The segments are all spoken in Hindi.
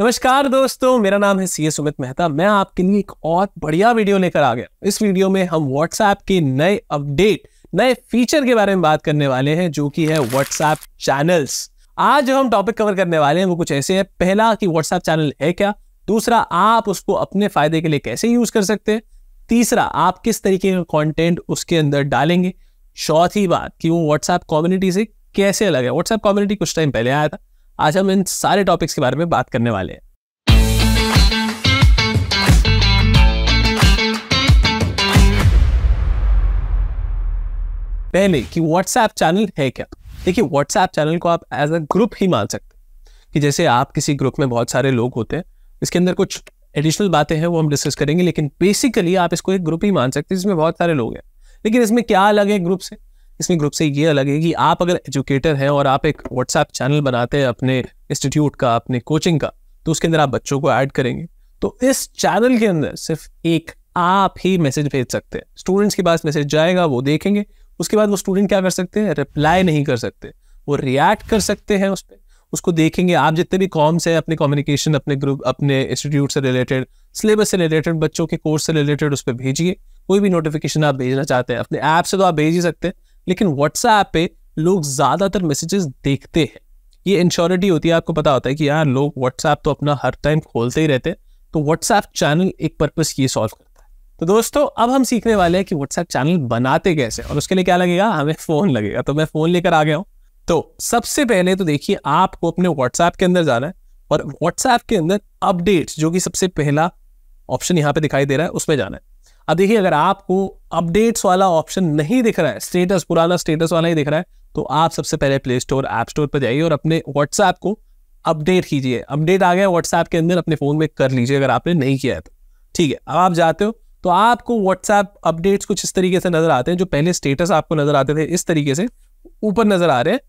नमस्कार दोस्तों, मेरा नाम है सीए सुमित मेहता। मैं आपके लिए एक और बढ़िया वीडियो लेकर आ गया। इस वीडियो में हम व्हाट्सएप के नए अपडेट, नए फीचर के बारे में बात करने वाले हैं, जो कि है व्हाट्सएप चैनल्स। आज जो हम टॉपिक कवर करने वाले हैं वो कुछ ऐसे है। पहला कि व्हाट्सएप चैनल है क्या, दूसरा आप उसको अपने फायदे के लिए कैसे यूज कर सकते हैं, तीसरा आप किस तरीके का कंटेंट उसके अंदर डालेंगे, चौथी बात कि वो व्हाट्सएप कम्युनिटी से कैसे अलग है। व्हाट्सएप कम्युनिटी कुछ टाइम पहले आया था। आज हम इन सारे टॉपिक्स के बारे में बात करने वाले हैं। पहले कि व्हाट्सएप चैनल है क्या। देखिए, व्हाट्सएप चैनल को आप एज अ ग्रुप ही मान सकते हैं कि जैसे आप किसी ग्रुप में बहुत सारे लोग होते हैं। इसके अंदर कुछ एडिशनल बातें हैं, वो हम डिस्कस करेंगे, लेकिन बेसिकली आप इसको एक ग्रुप ही मान सकते हैं जिसमें बहुत सारे लोग हैं। लेकिन इसमें क्या अलग है ग्रुप से? इसमें ग्रुप से ये अलग है कि आप अगर एजुकेटर हैं और आप एक व्हाट्सएप चैनल बनाते हैं अपने इंस्टीट्यूट का, अपने कोचिंग का, तो उसके अंदर आप बच्चों को ऐड करेंगे। तो इस चैनल के अंदर सिर्फ एक आप ही मैसेज भेज सकते हैं। स्टूडेंट्स के पास मैसेज जाएगा, वो देखेंगे, उसके बाद वो स्टूडेंट क्या कर सकते हैं, रिप्लाई नहीं कर सकते, वो रिएक्ट कर सकते हैं उस पर, उसको देखेंगे। आप जितने भी कॉम्स हैं अपने कम्युनिकेशन, अपने ग्रुप, अपने इंस्टीट्यूट से रिलेटेड, सिलेबस से रिलेटेड, बच्चों के कोर्स से रिलेटेड, उस पर भेजिए। कोई भी नोटिफिकेशन आप भेजना चाहते हैं अपने ऐप से तो आप भेज ही सकते हैं, लेकिन व्हाट्सएप पे लोग ज्यादातर मैसेजेस देखते हैं। ये इंश्योरिटी होती है, आपको पता होता है कि यार लोग व्हाट्सएप तो अपना हर टाइम खोलते ही रहते हैं। तो व्हाट्सएप चैनल एक पर्पस ये सॉल्व करता है। तो दोस्तों, अब हम सीखने वाले हैं कि व्हाट्सएप चैनल बनाते कैसे, और उसके लिए क्या लगेगा, हमें फोन लगेगा। तो मैं फोन लेकर आ गया हूं। तो सबसे पहले तो देखिए, आपको अपने व्हाट्सएप के अंदर जाना है और व्हाट्सएप के अंदर अपडेट्स, जो कि सबसे पहला ऑप्शन यहाँ पे दिखाई दे रहा है, उसमें जाना है। अब देखिए, अगर आपको अपडेट्स वाला ऑप्शन नहीं दिख रहा है, स्टेटस पुराना स्टेटस वाला ही दिख रहा है, तो आप सबसे पहले प्ले स्टोर, ऐप स्टोर पर जाइए और अपने व्हाट्सएप को अपडेट कीजिए। अपडेट आ गया व्हाट्सएप के अंदर, अपने फोन में कर लीजिए अगर आपने नहीं किया है तो। ठीक है, अब आप जाते हो तो आपको व्हाट्सएप अपडेट्स कुछ इस तरीके से नजर आते हैं। जो पहले स्टेटस आपको नजर आते थे इस तरीके से ऊपर नजर आ रहे हैं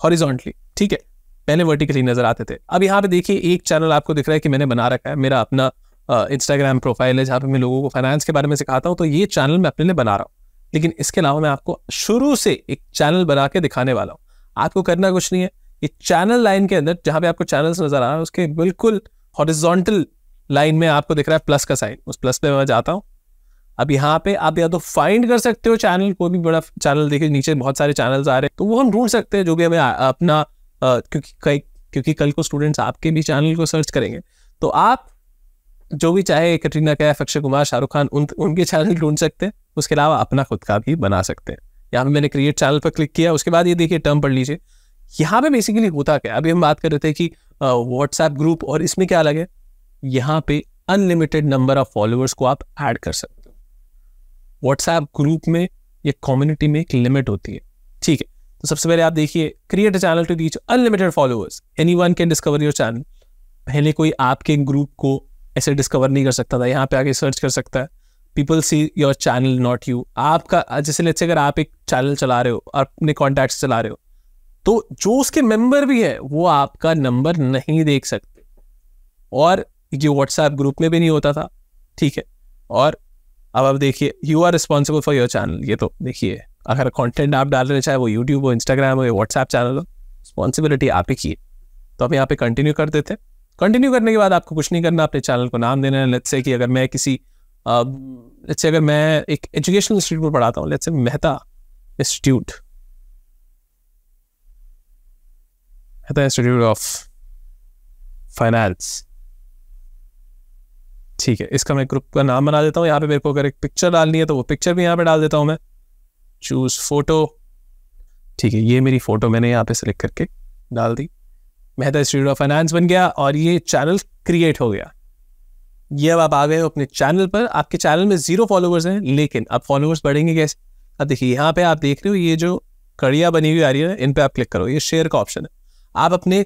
हॉरिजॉन्टली, ठीक है, पहले वर्टिकली नजर आते थे। अब यहाँ पे देखिए, एक चैनल आपको दिख रहा है कि मैंने बना रखा है, मेरा अपना इंस्टाग्राम प्रोफाइल है जहाँ पे मैं लोगों को फाइनेंस के बारे में सिखाता हूँ। तो ये चैनल मैं अपने लिए बना रहा हूँ, लेकिन इसके अलावा मैं आपको शुरू से एक चैनल बना के दिखाने वाला हूँ। आपको करना कुछ नहीं है, ये चैनल लाइन के अंदर जहाँ पे आपको चैनल्स नजर आ रहा है, उसके बिल्कुल हॉरिजॉन्टल लाइन में आपको दिख रहा है प्लस का साइन, उस प्लस पे मैं जाता हूँ। अब यहाँ पे आप या तो फाइंड कर सकते हो चैनल, कोई भी बड़ा चैनल, देखिए नीचे बहुत सारे चैनल्स आ रहे हैं, तो वो हम ढूंढ सकते हैं जो भी हमें अपना, क्योंकि कल को स्टूडेंट्स आपके भी चैनल को सर्च करेंगे, तो आप जो भी चाहे, कैटरीना कैफ, अक्षय कुमार, शाहरुख खान, उनके चैनल ढूंढ सकते हैं। उसके अलावा अपना खुद का भी बना सकते हैं। यहाँ पे मैंने क्रिएट चैनल पर क्लिक किया। उसके बाद ये देखिए, टर्म पढ़ लीजिए। यहाँ पे बेसिकली होता क्या, अभी हम बात कर रहे थे कि व्हाट्सएप ग्रुप, और इसमें क्या अलग है, यहाँ पे अनलिमिटेड नंबर ऑफ फॉलोअर्स को आप ऐड कर सकते हो। व्हाट्सएप ग्रुप में या कम्युनिटी में एक लिमिट होती है, ठीक है। तो सबसे पहले आप देखिए, create a channel to reach unlimited followers, anyone can discover your channel. पहले कोई आपके ग्रुप को ऐसे डिस्कवर नहीं कर सकता था, यहाँ पे आके सर्च कर सकता है। People see your channel not you. आपका जैसे लेट्स से अगर आप एक चैनल चला रहे हो और अपने कॉन्टैक्ट्स चला रहे हो, तो जो उसके मेंबर भी है वो आपका नंबर नहीं देख सकते, और ये व्हाट्सएप ग्रुप में भी नहीं होता था, ठीक है। और अब देखिए, you are responsible for your channel. ये तो देखिए, अगर कंटेंट आप डाल रहे हैं, चाहे वो यूट्यूब हो, इंस्टाग्राम हो या व्हाट्सएप चैनल हो, रिस्पॉन्सिबिलिटी आप ही की है। तो अब यहाँ पे कंटिन्यू कर देते हैं। कंटिन्यू करने के बाद आपको कुछ नहीं करना, अपने चैनल को नाम देना है। लेट्स से कि अगर मैं किसी लेट्स से अगर मैं एक एजुकेशनल इंस्टीट्यूट में पढ़ाता हूँ, let's say Mehta institute, Mehta institute of finance, ठीक है। इसका मैं ग्रुप का नाम बना देता हूँ। यहाँ पे मेरे को अगर एक पिक्चर डालनी है तो वो पिक्चर भी यहाँ पे डाल देता हूँ मैं। चूज फोटो, ठीक है, ये मेरी फोटो मैंने यहाँ पे सेलेक्ट करके डाल दी। मेहता इंस्टीट्यूट ऑफ फाइनेंस बन गया और ये चैनल क्रिएट हो गया। ये अब आप आ गए हो अपने चैनल पर। आपके चैनल में 0 फॉलोवर्स हैं, लेकिन अब फॉलोवर्स बढ़ेंगे कैसे? अब देखिए, यहाँ पे आप देख रहे हो ये जो कड़ियाँ बनी हुई आ रही है, इन पे आप क्लिक करो, ये शेयर का ऑप्शन है। आप अपने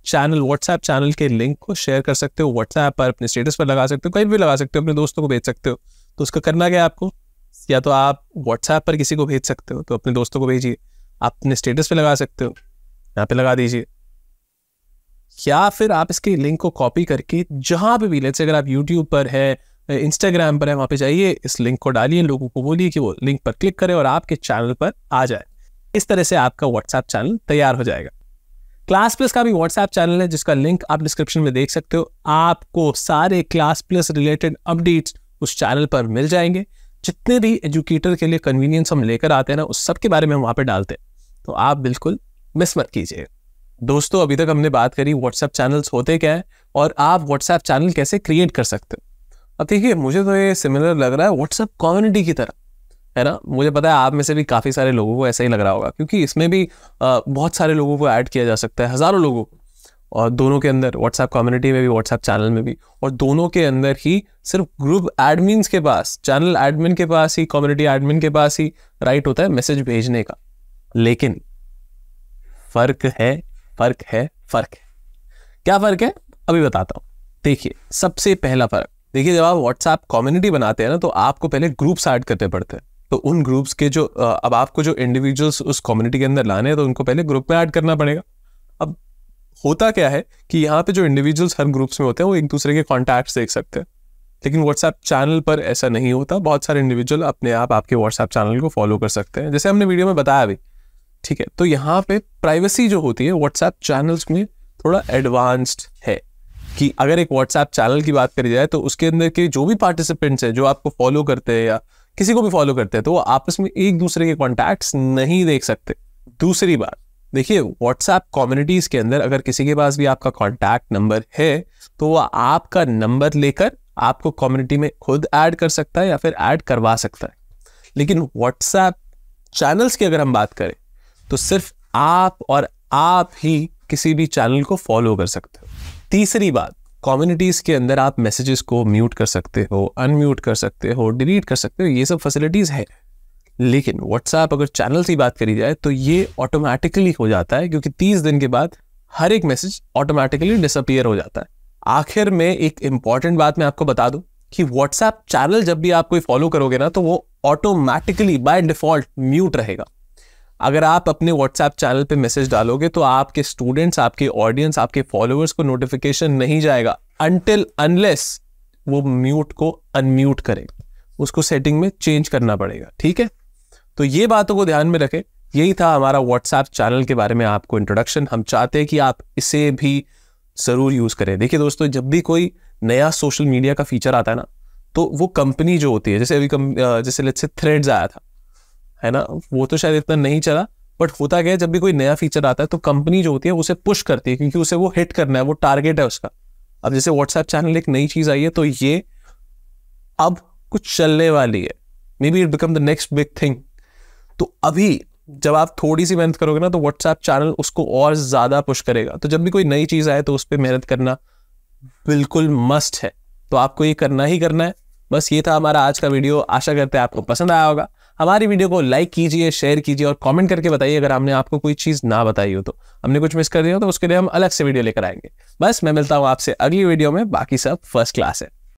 चैनल, व्हाट्सएप चैनल के लिंक को शेयर कर सकते हो, व्हाट्सएप पर, अपने स्टेटस पर लगा सकते हो, कहीं भी लगा सकते हो, अपने दोस्तों को भेज सकते हो। तो उसका करना क्या है आपको, या तो आप व्हाट्सएप पर किसी को भेज सकते हो, तो अपने दोस्तों को भेजिए। आप अपने स्टेटस पे लगा सकते हो, यहाँ पे लगा दीजिए, या फिर आप इसके लिंक को कॉपी करके जहां पे भी, लेट्स से अगर आप यूट्यूब पर है, इंस्टाग्राम पर है, वहां पे जाइए, इस लिंक को डालिए, लोगों को बोलिए कि वो लिंक पर क्लिक करें और आपके चैनल पर आ जाए। इस तरह से आपका व्हाट्सएप चैनल तैयार हो जाएगा। क्लास प्लस का भी व्हाट्सएप चैनल है जिसका लिंक आप डिस्क्रिप्शन में देख सकते हो। आपको सारे क्लास प्लस रिलेटेड अपडेट्स उस चैनल पर मिल जाएंगे। जितने भी एजुकेटर के लिए कन्वीनियंस हम लेकर आते हैं ना, उस सब के बारे में हम वहाँ पे डालते हैं, तो आप बिल्कुल मिस मत कीजिए। दोस्तों, अभी तक हमने बात करी व्हाट्सएप चैनल्स होते क्या है और आप व्हाट्सएप चैनल कैसे क्रिएट कर सकते हो। अब देखिए, मुझे तो ये सिमिलर लग रहा है व्हाट्सएप कम्युनिटी की तरह, है ना। मुझे पता है आप में से भी काफ़ी सारे लोगों को ऐसा ही लग रहा होगा, क्योंकि इसमें भी बहुत सारे लोगों को ऐड किया जा सकता है, हज़ारों लोगों को, और दोनों के अंदर, व्हाट्सएप कम्युनिटी में भी, व्हाट्सएप चैनल में भी, और दोनों के अंदर ही सिर्फ ग्रुप एडमिन्स के पास, चैनल एडमिन के पास ही, कम्युनिटी एडमिन के पास ही राइट होता है मैसेज भेजने का। लेकिन फ़र्क है। क्या फ़र्क है अभी बताता हूँ। देखिए, सबसे पहला फ़र्क, देखिए, जब आप व्हाट्सएप कम्युनिटी बनाते हैं ना, तो आपको पहले ग्रुप्स ऐड करने पड़ते हैं। तो उन ग्रुप्स के जो अब आपको जो इंडिविजुअल्स उस कम्युनिटी के अंदर लाने हैं, तो उनको पहले ग्रुप में ऐड करना पड़ेगा। अब होता क्या है कि यहाँ पे जो इंडिविजुअल्स हर ग्रुप्स में होते हैं वो एक दूसरे के कॉन्टैक्ट्स देख सकते हैं, लेकिन व्हाट्सएप चैनल पर ऐसा नहीं होता। बहुत सारे इंडिविजुअल अपने आप आपके व्हाट्सएप चैनल को फॉलो कर सकते हैं, जैसे हमने वीडियो में बताया अभी, ठीक है। तो यहाँ पे प्राइवेसी जो होती है व्हाट्सएप चैनल्स में थोड़ा एडवांस्ड है, कि अगर एक व्हाट्सएप चैनल की बात करी जाए तो उसके अंदर के जो भी पार्टिसिपेंट्स हैं, जो आपको फॉलो करते हैं या किसी को भी फॉलो करते हैं, तो वो आपस में एक दूसरे के कॉन्टैक्ट्स नहीं देख सकते। दूसरी बात, देखिए, व्हाट्सएप कम्युनिटीज के अंदर अगर किसी के पास भी आपका कॉन्टैक्ट नंबर है, तो वो आपका नंबर लेकर आपको कम्युनिटी में खुद ऐड कर सकता है या फिर ऐड करवा सकता है। लेकिन व्हाट्सएप चैनल्स की अगर हम बात करें, तो सिर्फ आप और आप ही किसी भी चैनल को फॉलो कर सकते हो। तीसरी बात, कम्युनिटीज के अंदर आप मैसेजेस को म्यूट कर सकते हो, अनम्यूट कर सकते हो, डिलीट कर सकते हो, ये सब फैसिलिटीज है। लेकिन व्हाट्सएप अगर चैनल की बात करी जाए तो ये ऑटोमेटिकली हो जाता है, क्योंकि 30 दिन के बाद हर एक मैसेज ऑटोमेटिकली डिसअपीयर हो जाता है। आखिर में एक इंपॉर्टेंट बात मैं आपको बता दूं कि व्हाट्सएप चैनल जब भी आप कोई फॉलो करोगे ना, तो वो ऑटोमेटिकली बाय डिफॉल्ट म्यूट रहेगा। अगर आप अपने व्हाट्सएप चैनल पे मैसेज डालोगे तो आपके स्टूडेंट्स, आपके ऑडियंस, आपके फॉलोअर्स को नोटिफिकेशन नहीं जाएगा अनटिल अनलेस वो म्यूट को अनम्यूट करें। उसको सेटिंग में चेंज करना पड़ेगा, ठीक है। तो ये बातों को ध्यान में रखें। यही था हमारा व्हाट्सएप चैनल के बारे में आपको इंट्रोडक्शन। हम चाहते हैं कि आप इसे भी ज़रूर यूज़ करें। देखिए दोस्तों, जब भी कोई नया सोशल मीडिया का फीचर आता है ना, तो वो कंपनी जो होती है, जैसे अभी जैसे लेट्स से थ्रेड्स आया था, है ना, वो तो शायद इतना नहीं चला, बट होता क्या है, जब भी कोई नया फीचर आता है तो कंपनी जो होती है उसे पुश करती है, क्योंकि उसे वो हिट करना है, वो टारगेट है उसका। अब जैसे व्हाट्सएप चैनल एक नई चीज़ आई है, तो ये अब कुछ चलने वाली है, may be it become the next big thing. तो अभी जब आप थोड़ी सी मेहनत करोगे ना, तो व्हाट्सएप चैनल उसको और ज़्यादा पुश करेगा। तो जब भी कोई नई चीज़ आए तो उस पर मेहनत करना बिल्कुल मस्ट है। तो आपको ये करना ही करना है। बस ये था हमारा आज का वीडियो। आशा करते हैं आपको पसंद आया होगा। हमारी वीडियो को लाइक कीजिए, शेयर कीजिए और कमेंट करके बताइए अगर हमने आपको कोई चीज़ ना बताई हो, तो हमने कुछ मिस कर दिया हो तो उसके लिए हम अलग से वीडियो लेकर आएंगे। बस मैं मिलता हूँ आपसे अगली वीडियो में। बाकी सब फर्स्ट क्लास है।